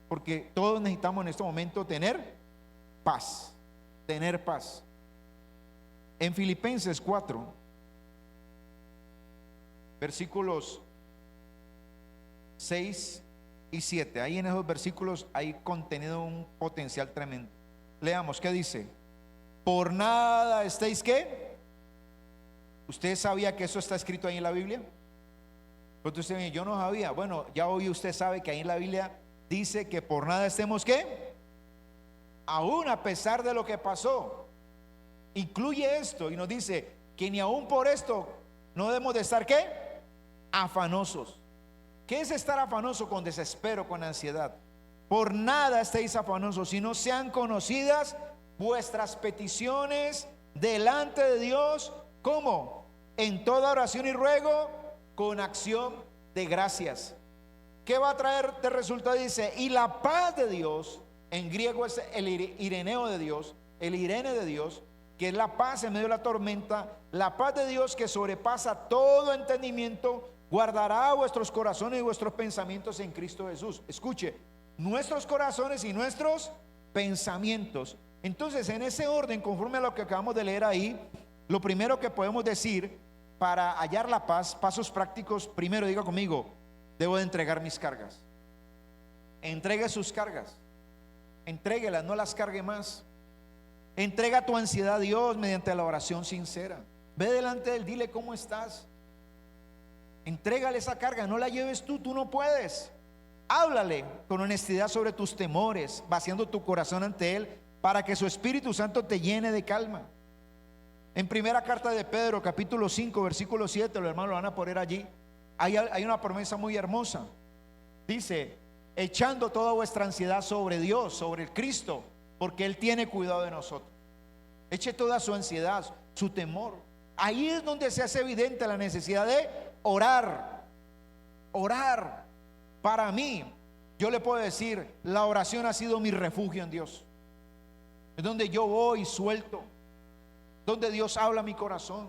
porque todos necesitamos en este momento tener paz, tener paz. En Filipenses 4, versículos 6 y 7, ahí en esos versículos hay contenido un potencial tremendo. Leamos, ¿qué dice? Por nada estéis, ¿qué? ¿Usted sabía que eso está escrito ahí en la Biblia? Entonces usted dice, yo no sabía. Bueno, ya hoy usted sabe que ahí en la Biblia dice que por nada estemos, ¿qué? Aún a pesar de lo que pasó. Incluye esto y nos dice que ni aún por esto no debemos de estar, ¿qué? Afanosos. ¿Qué es estar afanoso? Con desespero, con ansiedad. Por nada estéis afanosos, sino sean conocidas vuestras peticiones delante de Dios. ¿Cómo? En toda oración y ruego, con acción de gracias. ¿Qué va a traer de resultado? Dice, y la paz de Dios, en griego es el ireneo de Dios, el irene de Dios, que es la paz en medio de la tormenta. La paz de Dios que sobrepasa todo entendimiento, guardará vuestros corazones y vuestros pensamientos en Cristo Jesús. Escuche, nuestros corazones y nuestros pensamientos. Entonces, en ese orden, conforme a lo que acabamos de leer ahí, lo primero que podemos decir para hallar la paz, pasos prácticos. Primero, diga conmigo, debo de entregar mis cargas. Entregue sus cargas, entréguelas, no las cargue más. Entrega tu ansiedad a Dios mediante la oración sincera. Ve delante de Él, dile cómo estás. Entrégale esa carga, no la lleves tú no puedes. Háblale con honestidad sobre tus temores, vaciando tu corazón ante Él, para que su Espíritu Santo te llene de calma. En primera carta de Pedro, capítulo 5, versículo 7, los hermanos lo van a poner allí. Hay una promesa muy hermosa. Dice, echando toda vuestra ansiedad sobre Dios, sobre el Cristo, porque Él tiene cuidado de nosotros. Eche toda su ansiedad, su temor. Ahí es donde se hace evidente la necesidad de orar. Orar. Para mí, yo le puedo decir, la oración ha sido mi refugio en Dios. Es donde yo voy suelto, donde Dios habla a mi corazón.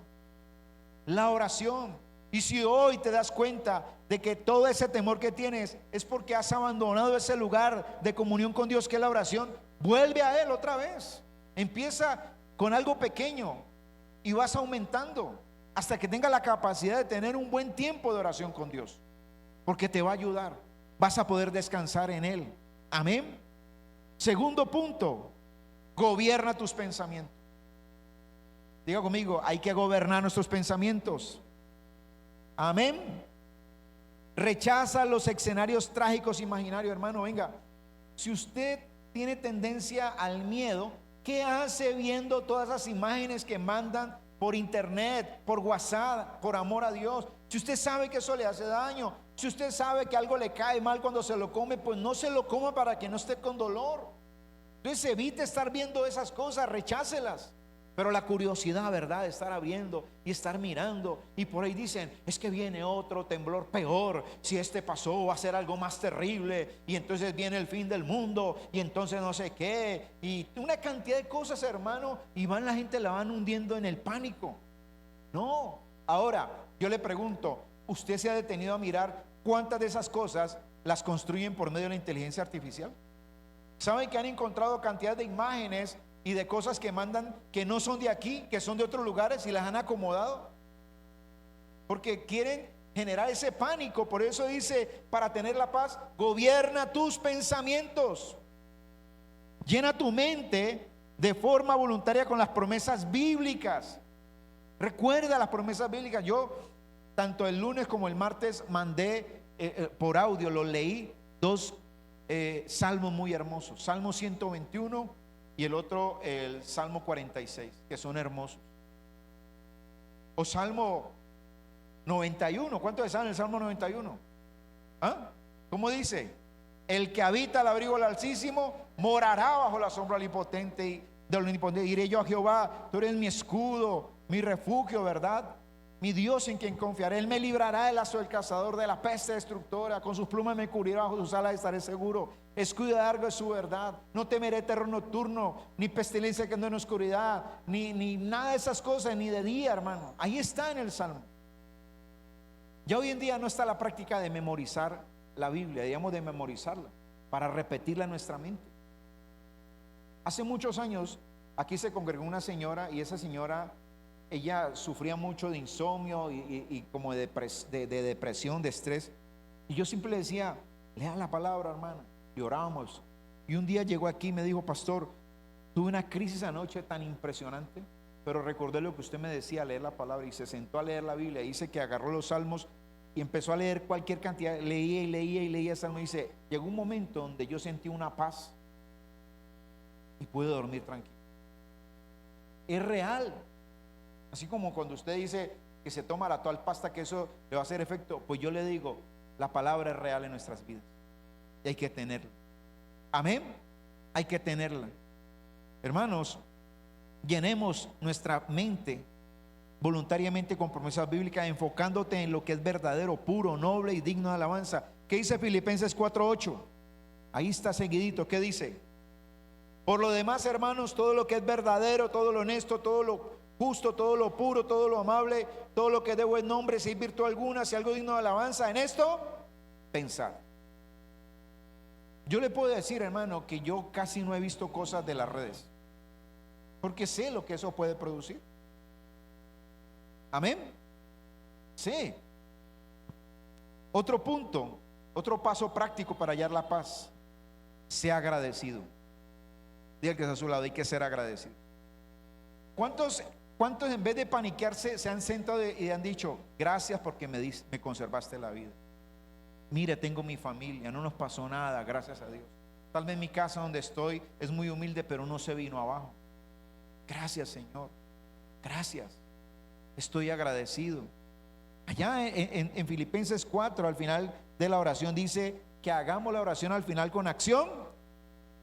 La oración. Y si hoy te das cuenta de que todo ese temor que tienes es porque has abandonado ese lugar de comunión con Dios que es la oración, vuelve a Él otra vez. Empieza con algo pequeño y vas aumentando hasta que tengas la capacidad de tener un buen tiempo de oración con Dios, porque te va a ayudar. Vas a poder descansar en Él. Amén. Segundo punto, gobierna tus pensamientos. Diga conmigo, hay que gobernar nuestros pensamientos. Amén. Rechaza los escenarios trágicos imaginarios. Hermano, venga, si usted tiene tendencia al miedo, ¿qué hace viendo todas esas imágenes que mandan por internet, por WhatsApp, por amor a Dios? Si usted sabe que eso le hace daño, si usted sabe que algo le cae mal cuando se lo come, pues no se lo coma para que no esté con dolor. Entonces evite estar viendo esas cosas, rechácelas. Pero la curiosidad, ¿verdad?, de estar abriendo y estar mirando, y por ahí dicen, es que viene otro temblor peor, si este pasó va a ser algo más terrible, y entonces viene el fin del mundo, y entonces no sé qué, y una cantidad de cosas, hermano, y la gente la van hundiendo en el pánico. No, ahora yo le pregunto, ¿usted se ha detenido a mirar cuántas de esas cosas las construyen por medio de la inteligencia artificial? ¿Saben que han encontrado cantidad de imágenes y de cosas que mandan que no son de aquí, que son de otros lugares, y las han acomodado? Porque quieren generar ese pánico. Por eso dice, para tener la paz, gobierna tus pensamientos, llena tu mente de forma voluntaria con las promesas bíblicas. Recuerda las promesas bíblicas. Yo tanto el lunes como el martes mandé por audio, lo leí, dos salmos muy hermosos, Salmo 121 y el otro, el Salmo 46, que son hermosos. O Salmo 91. ¿Cuántos saben el Salmo 91? ¿Ah? ¿Cómo dice? El que habita al abrigo del Altísimo morará bajo la sombra del Omnipotente. Diré yo a Jehová, tú eres mi escudo, mi refugio, ¿verdad? Mi Dios en quien confiaré. Él me librará del lazo del cazador, de la peste destructora. Con sus plumas me cubrirá, bajo sus alas estaré seguro. Escudo y adarga es su verdad. No temeré terror nocturno, ni pestilencia que ande en oscuridad, ni nada de esas cosas, ni de día, hermano. Ahí está en el Salmo. Ya hoy en día no está la práctica de memorizar la Biblia, digamos, de memorizarla para repetirla en nuestra mente. Hace muchos años aquí se congregó una señora, y esa señora, ella sufría mucho de insomnio y como de depresión, de estrés. Y yo siempre le decía, lea la palabra, hermana. Y orábamos. Y un día llegó aquí y me dijo, pastor, tuve una crisis anoche tan impresionante, pero recordé lo que usted me decía, leer la palabra. Y se sentó a leer la Biblia. Dice que agarró los salmos y empezó a leer cualquier cantidad. Leía y leía y leía salmos. Y dice, llegó un momento donde yo sentí una paz y pude dormir tranquilo. Es real. Así como cuando usted dice que se toma la toal pasta, que eso le va a hacer efecto, pues yo le digo, la palabra es real en nuestras vidas y hay que tenerla. Amén. Hay que tenerla. Hermanos, llenemos nuestra mente voluntariamente con promesas bíblicas, enfocándote en lo que es verdadero, puro, noble y digno de alabanza. ¿Qué dice Filipenses 4:8? Ahí está seguidito. ¿Qué dice? Por lo demás, hermanos, todo lo que es verdadero, todo lo honesto, todo lo justo, todo lo puro, todo lo amable, todo lo que es de buen nombre, si hay virtud alguna, si algo digno de alabanza, en esto pensar. Yo le puedo decir, hermano, que yo casi no he visto cosas de las redes, porque sé lo que eso puede producir. Amén. Sí. Otro punto, otro paso práctico para hallar la paz: sea agradecido. Diga que está a su lado, hay que ser agradecido. ¿Cuántos en vez de paniquearse se han sentado y han dicho, gracias porque me conservaste la vida? Mire, tengo mi familia, no nos pasó nada, gracias a Dios. Tal vez mi casa donde estoy es muy humilde, pero no se vino abajo. Gracias, Señor. Gracias. Estoy agradecido. Allá en Filipenses 4, al final de la oración, dice que hagamos la oración al final con acción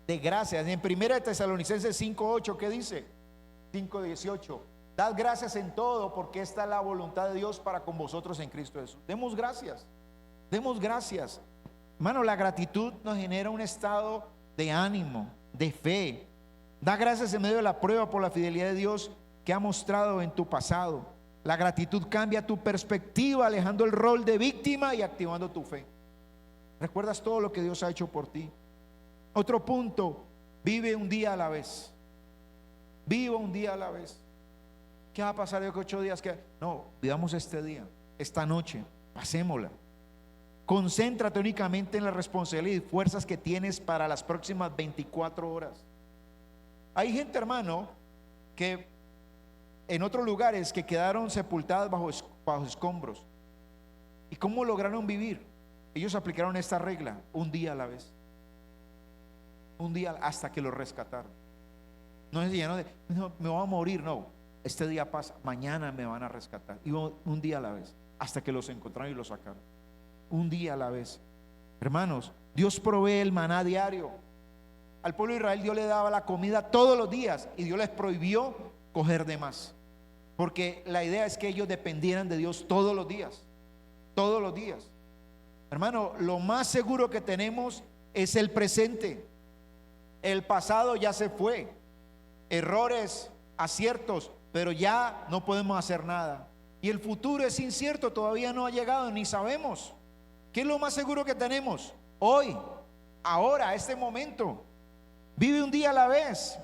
de gracias. En 1 Tesalonicenses 5:8, ¿qué dice? 5:18. Dad gracias en todo, porque esta es la voluntad de Dios para con vosotros en Cristo Jesús. Demos gracias. Demos gracias. Hermano, la gratitud nos genera un estado de ánimo, de fe. Da gracias en medio de la prueba por la fidelidad de Dios que ha mostrado en tu pasado. La gratitud cambia tu perspectiva, alejando el rol de víctima y activando tu fe. Recuerdas todo lo que Dios ha hecho por ti. Otro punto: vive un día a la vez. Viva un día a la vez. ¿Qué va a pasar de 8 días? No, vivamos este día, esta noche, pasémosla. Concéntrate únicamente en la responsabilidad y fuerzas que tienes para las próximas 24 horas. Hay gente, hermano, que en otros lugares que quedaron sepultadas bajo escombros. ¿Y cómo lograron vivir? Ellos aplicaron esta regla: un día a la vez. Un día hasta que lo rescataron. No es lleno de, no, me voy a morir, no. Este día pasa, mañana me van a rescatar. Y un día a la vez, hasta que los encontraron y los sacaron. Un día a la vez. Hermanos, Dios provee el maná diario. Al pueblo de Israel Dios le daba la comida todos los días, y Dios les prohibió coger de más, porque la idea es que ellos dependieran de Dios todos los días, todos los días. Hermano, lo más seguro que tenemos es el presente. El pasado ya se fue, errores, aciertos, pero ya no podemos hacer nada. Y el futuro es incierto, todavía no ha llegado, ni sabemos. ¿Qué es lo más seguro que tenemos? Hoy, ahora, este momento. Vive un día a la vez.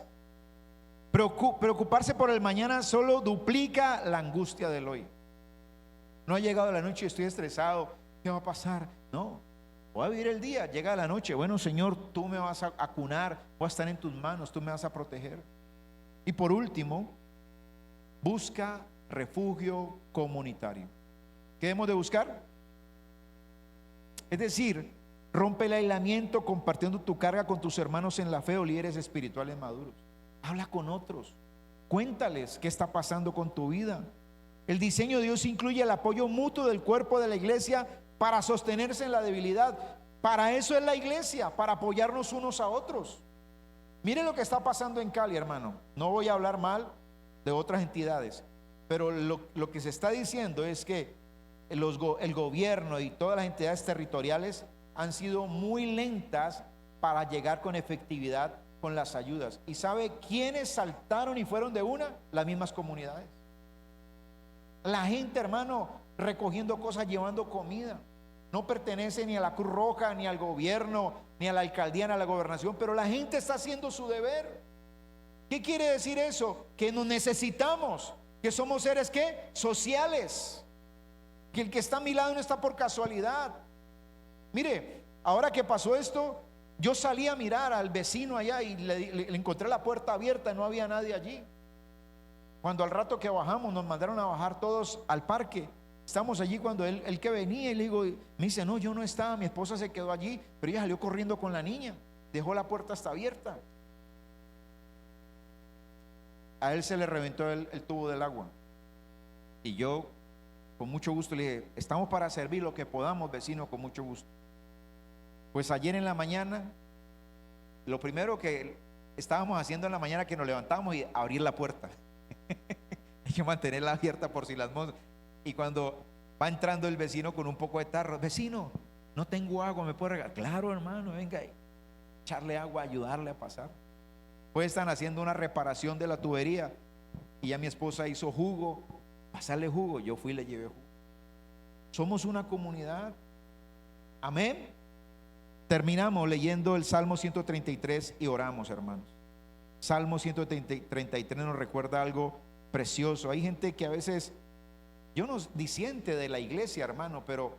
Preocuparse por el mañana solo duplica la angustia del hoy. No ha llegado la noche y estoy estresado. ¿Qué va a pasar? No, voy a vivir el día. Llega la noche. Bueno, Señor, tú me vas a acunar, voy a estar en tus manos, tú me vas a proteger. Y por último, busca refugio comunitario. ¿Qué debemos de buscar? Es decir, rompe el aislamiento compartiendo tu carga con tus hermanos en la fe o líderes espirituales maduros. Habla con otros, cuéntales qué está pasando con tu vida. El diseño de Dios incluye el apoyo mutuo del cuerpo de la iglesia para sostenerse en la debilidad. Para eso es la iglesia, para apoyarnos unos a otros. Mire lo que está pasando en Cali, hermano. No voy a hablar mal de otras entidades, pero lo que se está diciendo es que el gobierno y todas las entidades territoriales han sido muy lentas para llegar con efectividad con las ayudas. ¿Y sabe quiénes saltaron y fueron de una? Las mismas comunidades. La gente, hermano, recogiendo cosas, llevando comida. No pertenece ni a la Cruz Roja, ni al gobierno, ni a la alcaldía, ni a la gobernación, pero la gente está haciendo su deber. ¿Qué quiere decir eso? Que nos necesitamos, que somos seres ¿qué? Sociales, que el que está a mi lado no está por casualidad. Mire, ahora que pasó esto, yo salí a mirar al vecino allá y le encontré la puerta abierta y no había nadie allí. Cuando al rato que bajamos nos mandaron a bajar todos al parque, estamos allí cuando él que venía y le digo, me dice, no, yo no estaba, mi esposa se quedó allí, pero ella salió corriendo con la niña, dejó la puerta hasta abierta. A él se le reventó el tubo del agua y yo con mucho gusto le dije, estamos para servir lo que podamos, vecino, con mucho gusto. Pues ayer en la mañana, lo primero que estábamos haciendo en la mañana que nos levantamos y abrir la puerta. Hay que mantenerla abierta por si las moscas. Y cuando va entrando el vecino con un poco de tarro, vecino, no tengo agua, ¿me puede regalar? Claro, hermano, venga, echarle agua, ayudarle a pasar. Pues están haciendo una reparación de la tubería y ya mi esposa hizo jugo, pasarle jugo, yo fui y le llevé jugo. Somos una comunidad. Amén. Terminamos leyendo el Salmo 133 y oramos, hermanos. Salmo 133 nos recuerda algo precioso. Hay gente que a veces, yo no disiente de la iglesia, hermano, pero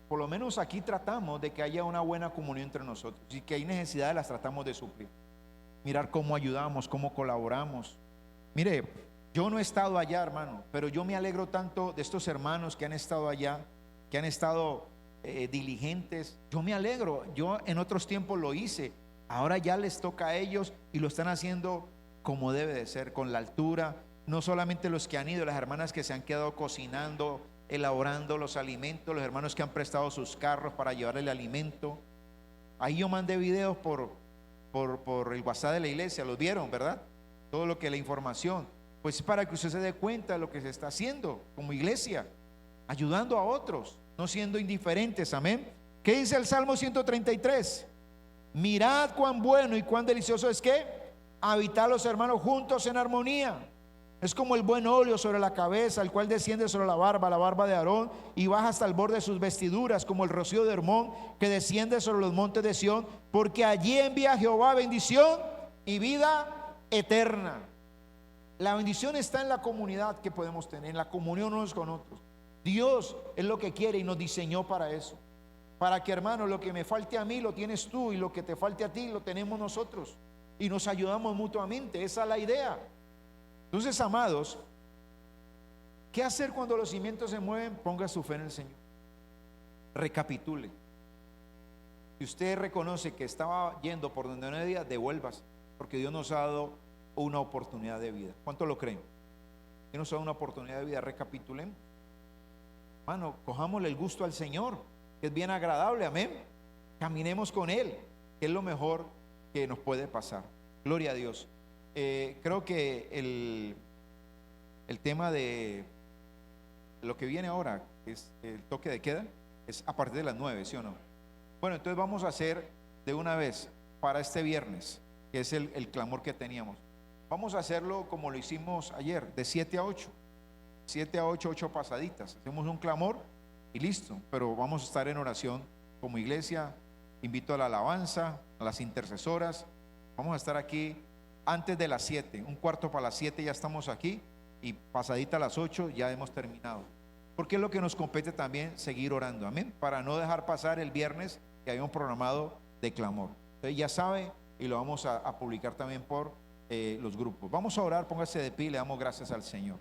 por lo menos aquí tratamos de que haya una buena comunión entre nosotros y que hay necesidades las tratamos de suplir. Mirar cómo ayudamos, cómo colaboramos. Mire, yo no he estado allá, hermano, pero yo me alegro tanto de estos hermanos que han estado allá, que han estado diligentes. Yo me alegro, yo en otros tiempos lo hice, ahora ya les toca a ellos y lo están haciendo como debe de ser, con la altura. No solamente los que han ido, las hermanas que se han quedado cocinando, elaborando los alimentos, los hermanos que han prestado sus carros para llevar el alimento. Ahí yo mandé videos por el WhatsApp de la iglesia, los vieron, ¿verdad? Todo lo que la información, pues para que usted se dé cuenta de lo que se está haciendo como iglesia, ayudando a otros, no siendo indiferentes. Amén. ¿Qué dice el Salmo 133? Mirad cuán bueno y cuán delicioso es que habitar los hermanos juntos en armonía. Es como el buen óleo sobre la cabeza, el cual desciende sobre la barba de Aarón, y baja hasta el borde de sus vestiduras, como el rocío de Hermón que desciende sobre los montes de Sión, porque allí envía Jehová bendición y vida eterna. La bendición está en la comunidad que podemos tener, en la comunión unos con otros. Dios es lo que quiere y nos diseñó para eso, para que, hermano, lo que me falte a mí lo tienes tú y lo que te falte a ti lo tenemos nosotros y nos ayudamos mutuamente. Esa es la idea. Entonces, amados, ¿qué hacer cuando los cimientos se mueven? Ponga su fe en el Señor. Recapitule. Si usted reconoce que estaba yendo por donde no debía, devuélvase, porque Dios nos ha dado una oportunidad de vida. ¿Cuánto lo creen? Dios nos ha dado una oportunidad de vida. Recapitulemos. Hermano, cojámosle el gusto al Señor, que es bien agradable. Amén. Caminemos con Él, que es lo mejor que nos puede pasar. Gloria a Dios. Creo que el tema de lo que viene ahora, que es el toque de queda, es a partir de las 9, ¿sí o no? Bueno, entonces vamos a hacer de una vez para este viernes, que es el clamor que teníamos. Vamos a hacerlo como lo hicimos ayer, de 7 a 8. 7 a 8, 8 pasaditas. Hacemos un clamor y listo. Pero vamos a estar en oración como iglesia. Invito a la alabanza, a las intercesoras. Vamos a estar aquí antes de las 7. Un cuarto para las 7 ya estamos aquí. Y pasadita a las 8 ya hemos terminado. Porque es lo que nos compete también seguir orando. Amén. Para no dejar pasar el viernes que habíamos programado de clamor. Entonces ya sabe y lo vamos a publicar también por los grupos. Vamos a orar, póngase de pie y le damos gracias al Señor.